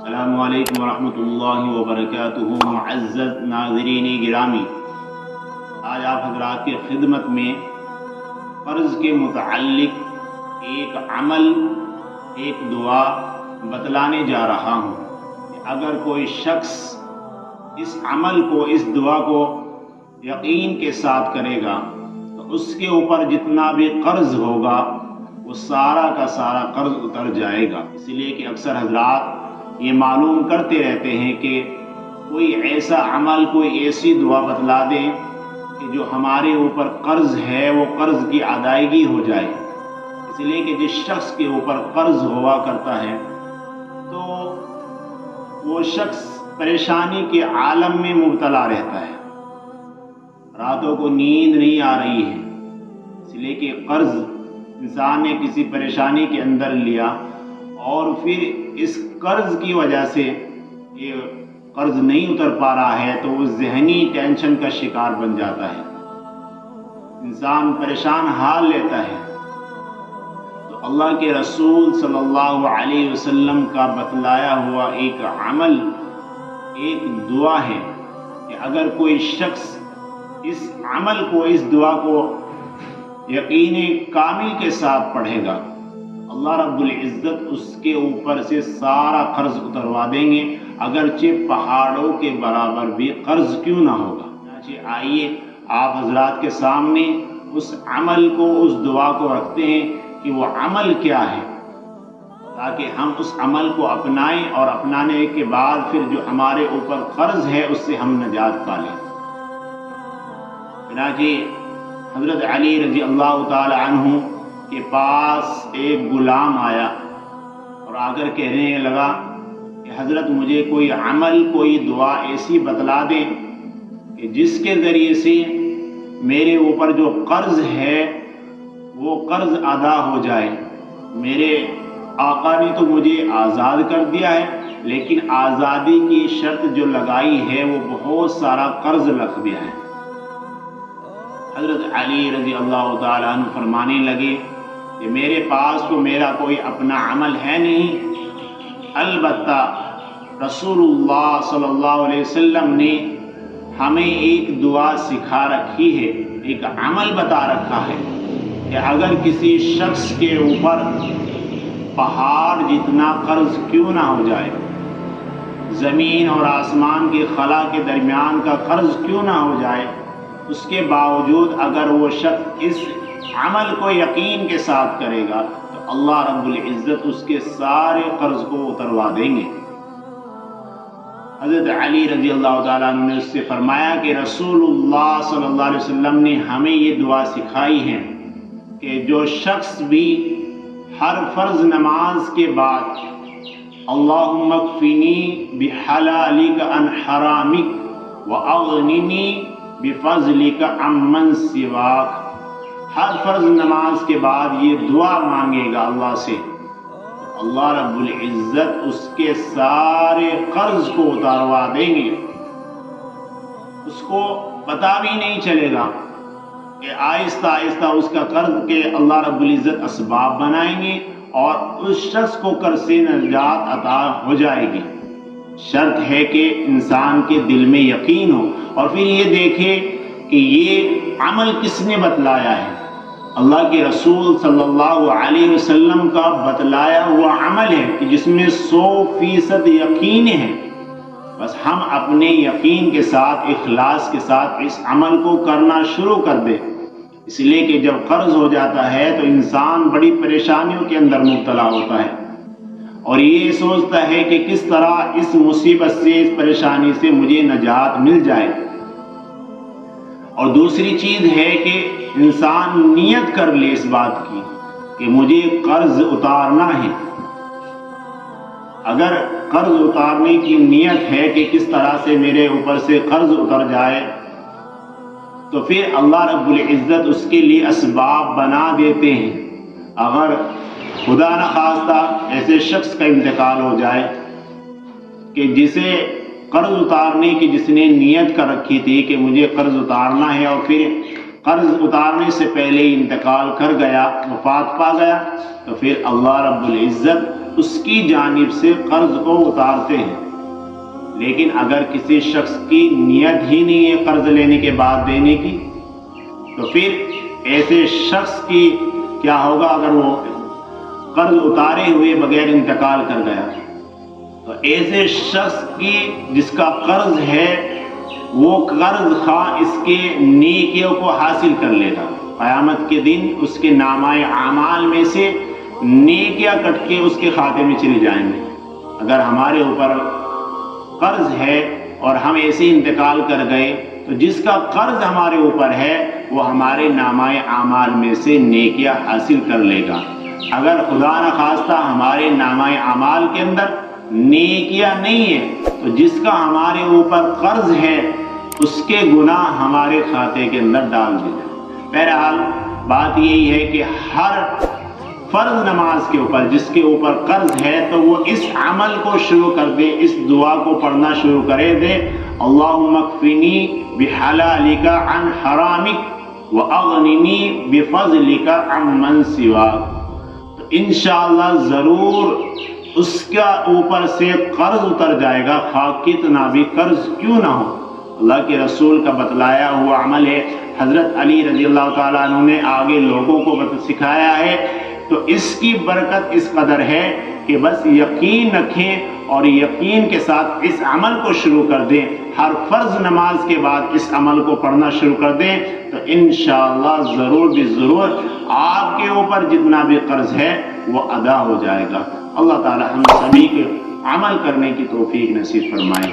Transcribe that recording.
السلام علیکم ورحمۃ اللہ وبرکاتہ۔ معزز ناظرین گرامی، آج آپ حضرات کی خدمت میں قرض کے متعلق ایک عمل، ایک دعا بتلانے جا رہا ہوں کہ اگر کوئی شخص اس عمل کو، اس دعا کو یقین کے ساتھ کرے گا تو اس کے اوپر جتنا بھی قرض ہوگا وہ سارا کا سارا قرض اتر جائے گا۔ اس لیے کہ اکثر حضرات یہ معلوم کرتے رہتے ہیں کہ کوئی ایسا عمل، کوئی ایسی دعا بتلا دیں کہ جو ہمارے اوپر قرض ہے وہ قرض کی ادائیگی ہو جائے۔ اس لیے کہ جس شخص کے اوپر قرض ہوا کرتا ہے تو وہ شخص پریشانی کے عالم میں مبتلا رہتا ہے، راتوں کو نیند نہیں آ رہی ہے، اس لیے کہ قرض انسان نے کسی پریشانی کے اندر لیا اور پھر اس قرض کی وجہ سے یہ قرض نہیں اتر پا رہا ہے تو وہ ذہنی ٹینشن کا شکار بن جاتا ہے، انسان پریشان حال لیتا ہے۔ تو اللہ کے رسول صلی اللہ علیہ وسلم کا بتلایا ہوا ایک عمل، ایک دعا ہے کہ اگر کوئی شخص اس عمل کو، اس دعا کو یقین کامل کے ساتھ پڑھے گا، اللہ رب العزت اس کے اوپر سے سارا قرض اتروا دیں گے، اگرچہ پہاڑوں کے برابر بھی قرض کیوں نہ ہوگا۔ چنانچہ آئیے آپ حضرات کے سامنے اس عمل کو، اس دعا کو رکھتے ہیں کہ وہ عمل کیا ہے، تاکہ ہم اس عمل کو اپنائیں اور اپنانے کے بعد پھر جو ہمارے اوپر قرض ہے اس سے ہم نجات پا لیں۔ چنانچہ حضرت علی رضی اللہ تعالی عنہ کے پاس ایک غلام آیا اور آ کر کہنے لگا کہ حضرت مجھے کوئی عمل، کوئی دعا ایسی بتلا دیں کہ جس کے ذریعے سے میرے اوپر جو قرض ہے وہ قرض ادا ہو جائے۔ میرے آقا نے تو مجھے آزاد کر دیا ہے، لیکن آزادی کی شرط جو لگائی ہے وہ بہت سارا قرض لکھ دیا ہے۔ حضرت علی رضی اللہ تعالیٰ عنہ فرمانے لگے کہ میرے پاس تو میرا کوئی اپنا عمل ہے نہیں، البتہ رسول اللہ صلی اللہ علیہ وسلم نے ہمیں ایک دعا سکھا رکھی ہے، ایک عمل بتا رکھا ہے کہ اگر کسی شخص کے اوپر پہاڑ جتنا قرض کیوں نہ ہو جائے، زمین اور آسمان کے خلا کے درمیان کا قرض کیوں نہ ہو جائے، اس کے باوجود اگر وہ شخص اس عمل کو یقین کے ساتھ کرے گا تو اللہ رب العزت اس کے سارے قرض کو اتروا دیں گے۔ حضرت علی رضی اللہ تعالیٰ عنہ نے اس سے فرمایا کہ رسول اللہ صلی اللہ علیہ وسلم نے ہمیں یہ دعا سکھائی ہے کہ جو شخص بھی ہر فرض نماز کے بعد اللہم اکفنی بحلالک عن حرامک واغننی بفضلک عمن سواک، ہر فرض نماز کے بعد یہ دعا مانگے گا اللہ سے، اللہ رب العزت اس کے سارے قرض کو اتاروا دیں گے، اس کو پتہ بھی نہیں چلے گا کہ آہستہ آہستہ اس کا قرض کے اللہ رب العزت اسباب بنائیں گے اور اس شخص کو قرض سے نجات عطا ہو جائے گی۔ شرط ہے کہ انسان کے دل میں یقین ہو اور پھر یہ دیکھے کہ یہ عمل کس نے بتلایا ہے، اللہ کے رسول صلی اللہ علیہ وسلم کا بتلایا ہوا عمل ہے کہ جس میں 100% یقین ہے۔ بس ہم اپنے یقین کے ساتھ، اخلاص کے ساتھ اس عمل کو کرنا شروع کر دیں، اس لیے کہ جب قرض ہو جاتا ہے تو انسان بڑی پریشانیوں کے اندر مبتلا ہوتا ہے اور یہ سوچتا ہے کہ کس طرح اس مصیبت سے، اس پریشانی سے مجھے نجات مل جائے۔ اور دوسری چیز ہے کہ انسان نیت کر لے اس بات کی کہ مجھے قرض اتارنا ہے۔ اگر قرض اتارنے کی نیت ہے کہ کس طرح سے میرے اوپر سے قرض اتر جائے تو پھر اللہ رب العزت اس کے لیے اسباب بنا دیتے ہیں۔ اگر خدا نخواستہ ایسے شخص کا انتقال ہو جائے کہ جسے قرض اتارنے کی جس نے نیت کر رکھی تھی کہ مجھے قرض اتارنا ہے اور پھر قرض اتارنے سے پہلے انتقال کر گیا، وفات پا گیا، تو پھر اللہ رب العزت اس کی جانب سے قرض کو اتارتے ہیں۔ لیکن اگر کسی شخص کی نیت ہی نہیں ہے قرض لینے کے بعد دینے کی، تو پھر ایسے شخص کی کیا ہوگا؟ اگر وہ قرض اتارے ہوئے بغیر انتقال کر گیا تو ایسے شخص کی جس کا قرض ہے وہ قرض خواہ اس کے نیکیوں کو حاصل کر لے گا، قیامت کے دن اس کے نامہ اعمال میں سے نیکیاں کٹ کے اس کے کھاتے میں چلی جائیں گے۔ اگر ہمارے اوپر قرض ہے اور ہم ایسے انتقال کر گئے تو جس کا قرض ہمارے اوپر ہے وہ ہمارے نامہ اعمال میں سے نیکیاں حاصل کر لے گا۔ اگر خدا نخواستہ ہمارے نامہ اعمال کے اندر نیکیاں نہیں ہے تو جس کا ہمارے اوپر قرض ہے اس کے گناہ ہمارے کھاتے کے اندر ڈال دیں۔ بہرحال بات یہی ہے کہ ہر فرض نماز کے اوپر جس کے اوپر قرض ہے تو وہ اس عمل کو شروع کر دے، اس دعا کو پڑھنا شروع کرے دے، اللہم اکفنی بحلالک عن حرامک واغننی بفضلک عن من سواک۔ تو انشاءاللہ ضرور اس کا اوپر سے قرض اتر جائے گا، خواہ کتنا بھی قرض کیوں نہ ہو۔ اللہ کے رسول کا بتلایا ہوا عمل ہے، حضرت علی رضی اللہ تعالیٰ عنہ نے آگے لوگوں کو سکھایا ہے، تو اس کی برکت اس قدر ہے کہ بس یقین رکھیں اور یقین کے ساتھ اس عمل کو شروع کر دیں۔ ہر فرض نماز کے بعد اس عمل کو پڑھنا شروع کر دیں تو انشاءاللہ ضرور بھی ضرور آپ کے اوپر جتنا بھی قرض ہے وہ ادا ہو جائے گا۔ اللہ تعالی ہم سبھی کے عمل کرنے کی توفیق نصیب فرمائے۔